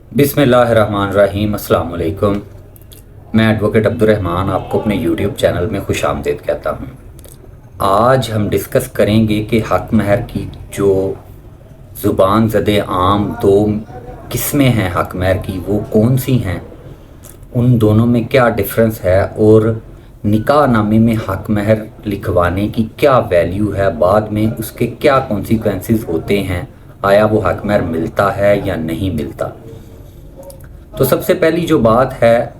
बिस्मिल्लाहिर्रहमानिर्रहीम। अस्सलाम वालेकुम। मैं एडवोकेट अब्दुर्रहमान आपको अपने यूट्यूब चैनल में खुश आमदीद कहता हूँ। आज हम डिस्कस करेंगे कि हक महर की जो ज़ुबान ज़दे आम दो किस्में हैं हक महर की, वो कौन सी हैं, उन दोनों में क्या डिफरेंस है और निकाह नामे में हक महर लिखवाने की क्या वैल्यू है, बाद में उसके क्या कॉन्सिक्वेंसेस होते हैं, आया वो हक महर मिलता है या नहीं मिलता। तो सबसे पहली जो बात है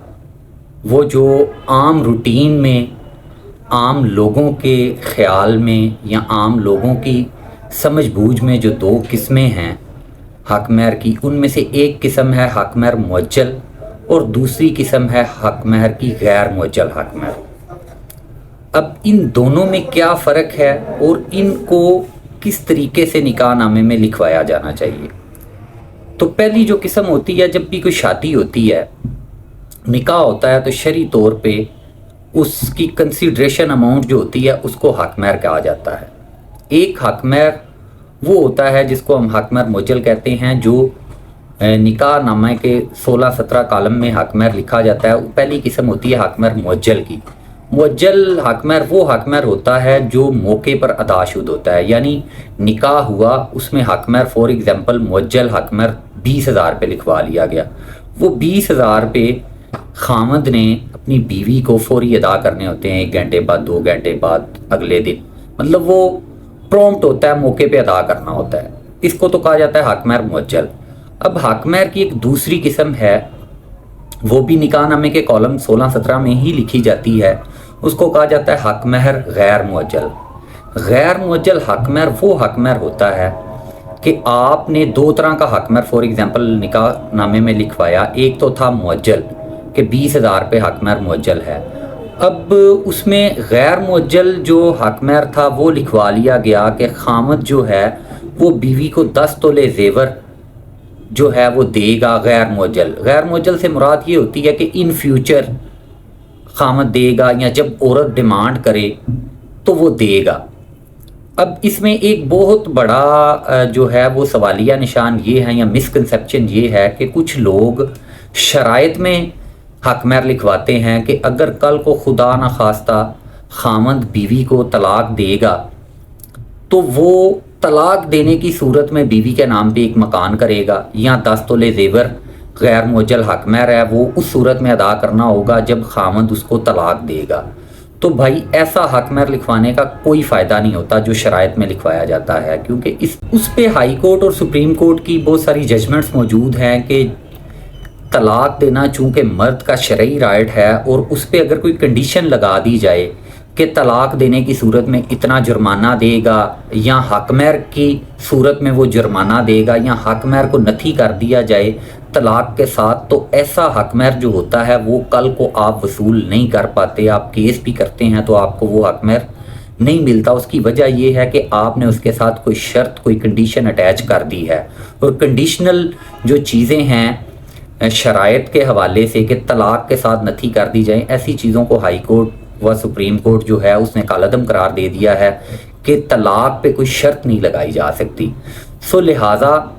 वो जो आम रूटीन में, आम लोगों के ख़्याल में या आम लोगों की समझ बूझ में जो दो किस्में हैं हक महर की, उनमें से एक किस्म है हक महर मुअज्जल और दूसरी किस्म है हक महर की गैर मुअज्जल हक महर। अब इन दोनों में क्या फ़र्क है और इनको किस तरीके से निकाह नामे में लिखवाया जाना चाहिए। तो पहली जो किस्म होती है, जब भी कोई शादी होती है, निकाह होता है, तो शरई तौर पे उसकी कंसीडरेशन अमाउंट जो होती है उसको हक महर कहा जाता है। एक हक महर वो होता है जिसको हम हक महर मुअज्जल कहते हैं, जो निकाह नामे के 16-17 कालम में हक महर लिखा जाता है। पहली किस्म होती है हक महर मुअज्जल की। मुअज्जल हक महर वो हक महर होता है जो मौके पर अदाशुद होता है, यानी निकाह हुआ, उसमें हक महर फॉर एग्जांपल मुअज्जल हक महर 20,000 रुपये लिखवा लिया गया। वो 20,000 रुपये खामद ने अपनी बीवी को फौरी अदा करने होते हैं, 1 घंटे बाद, 2 घंटे बाद, अगले दिन, मतलब वो प्रॉम्प्ट होता है, मौके पे अदा करना होता है। इसको तो कहा जाता है हक महर मुअज्जल। अब हक महर की एक दूसरी किस्म है, वो भी निकाह नामे के कॉलम 16-17 में ही लिखी जाती है, उसको कहा जाता है हक महर गैर मुअज्जल। गैर मुअज्जल हक महर वो हक महर होता है कि आपने दो तरह का हक महर फॉर एग्जांपल निकाह नामे में लिखवाया। एक तो था मुअज्जल कि 20,000 रुपये हक महर मुअज्जल है। अब उसमें गैर मुअज्जल जो हक महर था वो लिखवा लिया गया कि खामद जो है वो बीवी को 10 तोले जेवर जो है वो देगा। गैर मुअज्जल, गैर मुअज्जल से मुराद ये होती है कि इन फ्यूचर खामद देगा या जब औरत डिमांड करे तो वो देगा। अब इसमें एक बहुत बड़ा जो है वो सवालिया निशान ये है या मिसकंसेप्शन ये है कि कुछ लोग शराइत में हक महर लिखवाते हैं कि अगर कल को खुदा न खास्ता खामद बीवी को तलाक देगा तो वो तलाक देने की सूरत में बीवी के नाम पे एक मकान करेगा या 10 तोले जेवर गैर मुअज्जल हक महर है वो उस सूरत में अदा करना होगा जब खामद उसको तलाक देगा। तो भाई ऐसा हक महर लिखवाने का कोई फ़ायदा नहीं होता जो शराइत में लिखवाया जाता है, क्योंकि उस पे हाई कोर्ट और सुप्रीम कोर्ट की बहुत सारी जजमेंट्स मौजूद हैं कि तलाक देना चूँकि मर्द का शरई राइट है और उस पर अगर कोई कंडीशन लगा दी जाए कि तलाक देने की सूरत में इतना जुर्माना देगा या हक महर की सूरत में वो जुर्माना देगा या हक महर को नथी कर दिया जाए तलाक के साथ, तो ऐसा हक महर जो होता है वो कल को आप वसूल नहीं कर पाते। आप केस भी करते हैं तो आपको वो हक महर नहीं मिलता। उसकी वजह ये है कि आपने उसके साथ कोई शर्त, कोई कंडीशन अटैच कर दी है। और कंडीशनल जो चीज़ें हैं शराइत के हवाले से कि तलाक के साथ नथी कर दी जाए, ऐसी चीज़ों को हाई कोर्ट व सुप्रीम कोर्ट जो है उसने कालअदम करार दे दिया है कि तलाक पे कोई शर्त नहीं लगाई जा सकती। सो लिहाजा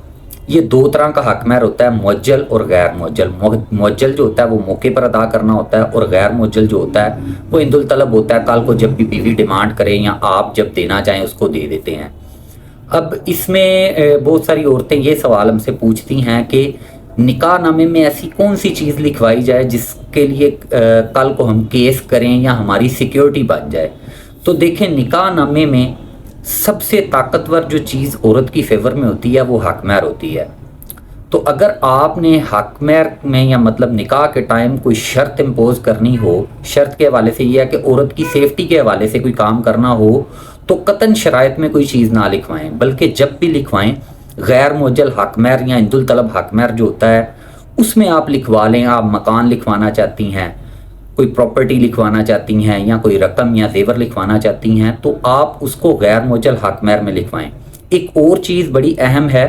ये दो तरह का हक महर होता है, मुअज्जल और गैर मुअज्जल। मुअज्जल जो होता है वो मौके पर अदा करना होता है और गैर मुअज्जल जो होता है वो इंदुल तलब होता है, कल को जब भी बीवी डिमांड करे या आप जब देना चाहें उसको दे देते हैं। अब इसमें बहुत सारी औरतें ये सवाल हमसे पूछती हैं कि निकाह नामे में ऐसी कौन सी चीज़ लिखवाई जाए जिसके लिए कल को हम केस करें या हमारी सिक्योरिटी बन जाए। तो देखें, निकाह नामे में सबसे ताकतवर जो चीज़ औरत की फेवर में होती है वो हक महर होती है। तो अगर आपने हक महर में या मतलब निकाह के टाइम कोई शर्त इम्पोज करनी हो, शर्त के हवाले से यह है कि औरत की सेफ्टी के हवाले से कोई काम करना हो, तो कतन शराइत में कोई चीज़ ना लिखवाएं, बल्कि जब भी लिखवाएं गैर मुअज्जल हक महर या इंदुल तलब हक महर जो होता है उसमें आप लिखवा लें। आप मकान लिखवाना चाहती हैं, कोई प्रॉपर्टी लिखवाना चाहती हैं या कोई रकम या जेवर लिखवाना चाहती हैं तो आप उसको गैर मुअज्जल हक महर में लिखवाएं। एक और चीज़ बड़ी अहम है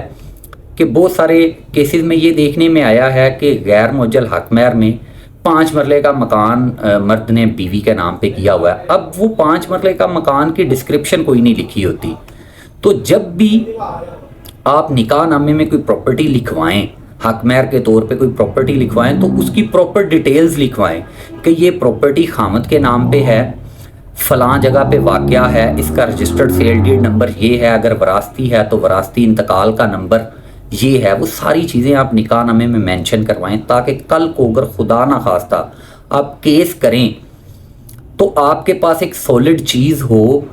कि बहुत सारे केसेस में ये देखने में आया है कि गैर मुअज्जल हक महर में 5 मरले का मकान मर्द ने बीवी के नाम पे किया हुआ है। अब वो 5 मरले का मकान की डिस्क्रिप्शन कोई नहीं लिखी होती। तो जब भी आप निकाह नामे में कोई प्रॉपर्टी लिखवाएं हक महर के तौर पे कोई प्रॉपर्टी लिखवाएं तो उसकी प्रॉपर डिटेल्स लिखवाएं कि ये प्रॉपर्टी खामद के नाम पे है, फ़लाँ जगह पे वाक़या है, इसका रजिस्टर्ड सेल डीड नंबर ये है, अगर वरासती है तो वरासती इंतकाल का नंबर ये है। वो सारी चीज़ें आप निकाह नामे में मेंशन करवाएं ताकि कल को अगर खुदा ना खास्ता आप केस करें तो आपके पास एक सॉलिड चीज़ हो,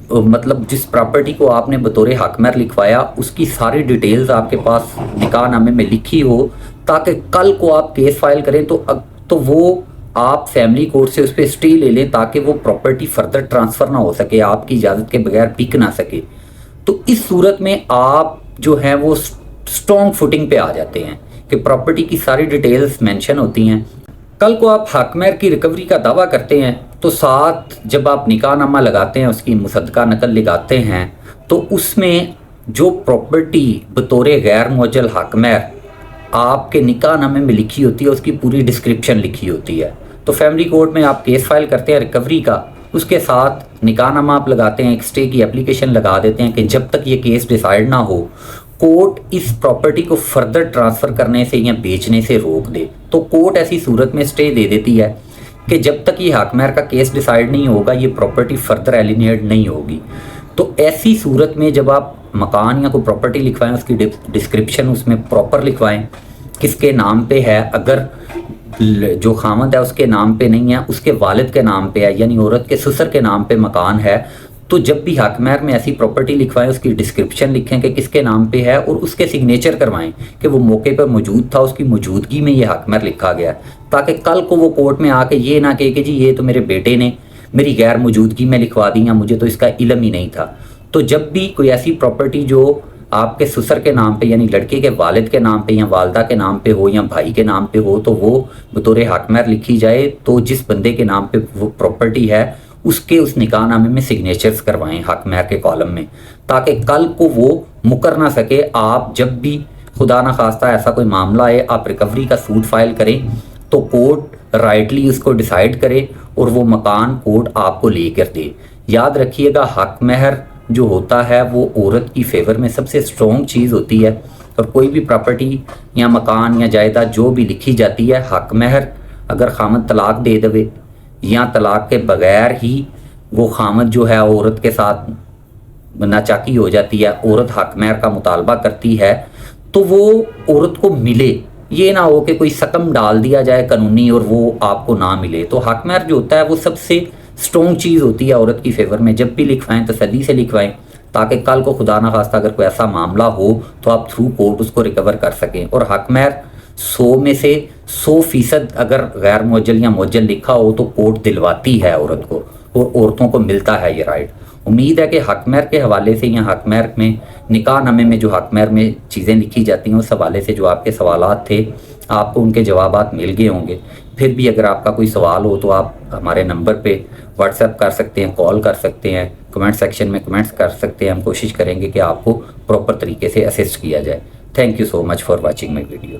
मतलब जिस प्रॉपर्टी को आपने बतौर हक महर लिखवाया उसकी सारी डिटेल्स आपके पास निकाह नामे में लिखी हो, ताकि कल को आप केस फाइल करें तो वो आप फैमिली कोर्ट से उस पर स्टे ले लें ताकि वो प्रॉपर्टी फर्दर ट्रांसफ़र ना हो सके, आपकी इजाज़त के बगैर बिक ना सके। तो इस सूरत में आप जो है वो स्ट्रॉन्ग फुटिंग पे आ जाते हैं कि प्रॉपर्टी की सारी डिटेल्स मेंशन होती हैं। कल को आप हक महर की रिकवरी का दावा करते हैं तो साथ जब आप निकाहनामा लगाते हैं, उसकी मुसद्दका नकल लगाते हैं, तो उसमें जो प्रॉपर्टी बतौर गैर मुअज्जल हक महर आपके निकाहनामे में लिखी होती है उसकी पूरी डिस्क्रिप्शन लिखी होती है। तो फैमिली कोर्ट में आप केस फाइल करते हैं रिकवरी का, उसके साथ निकाहनामा आप लगाते हैं, एक स्टे की एप्लीकेशन लगा देते हैं कि जब तक ये केस डिसाइड ना हो कोर्ट इस प्रॉपर्टी को फर्दर ट्रांसफ़र करने से या बेचने से रोक दे। तो कोर्ट ऐसी सूरत में स्टे दे देती है कि जब तक ये हक महर का केस डिसाइड नहीं होगा ये प्रॉपर्टी फर्दर एलिनेट नहीं होगी। तो ऐसी सूरत में जब आप मकान या कोई प्रॉपर्टी लिखवाएं उसकी डिस्क्रिप्शन उसमें प्रॉपर लिखवाएं, किसके नाम पे है, अगर जो खामद है उसके नाम पे नहीं है, उसके वालिद के नाम पे है, यानी औरत के ससुर के नाम पे मकान है, तो जब भी हक महर में ऐसी प्रॉपर्टी लिखवाएं उसकी डिस्क्रिप्शन लिखें कि किसके नाम पे है और उसके सिग्नेचर करवाएं कि वो मौके पर मौजूद था, उसकी मौजूदगी में ये हक महर लिखा गया, ताकि कल को वो कोर्ट में आके ये ना कहे कि जी ये तो मेरे बेटे ने मेरी गैर मौजूदगी में लिखवा दी या मुझे तो इसका इल्म ही नहीं था। तो जब भी कोई ऐसी प्रॉपर्टी जो आपके ससुर के नाम पे यानी लड़के के वालिद के नाम पे या वालदा के नाम पे हो या भाई के नाम पे हो तो वो बतौर हक महर लिखी जाए। तो जिस बंदे के नाम पे वो प्रॉपर्टी है उसके उस निकाहनामे में सिग्नेचर्स करवाएं हक महर के कॉलम में, ताकि कल को वो मुकर ना सके। आप जब भी खुदा ना खास्ता ऐसा कोई मामला आए आप रिकवरी का सूट फाइल करें तो कोर्ट राइटली उसको डिसाइड करे और वो मकान कोर्ट आपको लेकर दे। याद रखिएगा हक महर जो होता है वो औरत की फेवर में सबसे स्ट्रॉन्ग चीज़ होती है, और कोई भी प्रॉपर्टी या मकान या जायदाद जो भी लिखी जाती है हक महर अगर खामद तलाक दे देवे या तलाक के बगैर ही वो खामद जो है औरत के साथ नाचाकी हो जाती है, औरत हक महर का मुतालबा करती है तो वो औरत को मिले, ये ना हो कि कोई सकम डाल दिया जाए कानूनी और वो आपको ना मिले। तो हक महर जो होता है वो सबसे स्ट्रॉन्ग चीज़ होती है औरत की फेवर में। जब भी लिखवाएं तसल्ली से लिखवाएं ताकि कल को खुदा ना खास्ता अगर कोई ऐसा मामला हो तो आप थ्रू कोर्ट उसको रिकवर कर सकें। और हक महर 100 में से 100% अगर गैर मुअज्जल या मुअज्जल लिखा हो तो कोर्ट दिलवाती है औरत को, और औरतों को मिलता है ये राइट। उम्मीद है कि हक महर के हवाले से या हक महर में निकाहनामे में जो हक महर में चीज़ें लिखी जाती हैं उस हवाले से जो आपके सवालात थे आपको उनके जवाबात मिल गए होंगे। फिर भी अगर आपका कोई सवाल हो तो आप हमारे नंबर पे व्हाट्सएप कर सकते हैं, कॉल कर सकते हैं, कमेंट सेक्शन में कमेंट्स कर सकते हैं। हम कोशिश करेंगे कि आपको प्रॉपर तरीके से असिस्ट किया जाए। Thank you so much for watching my video.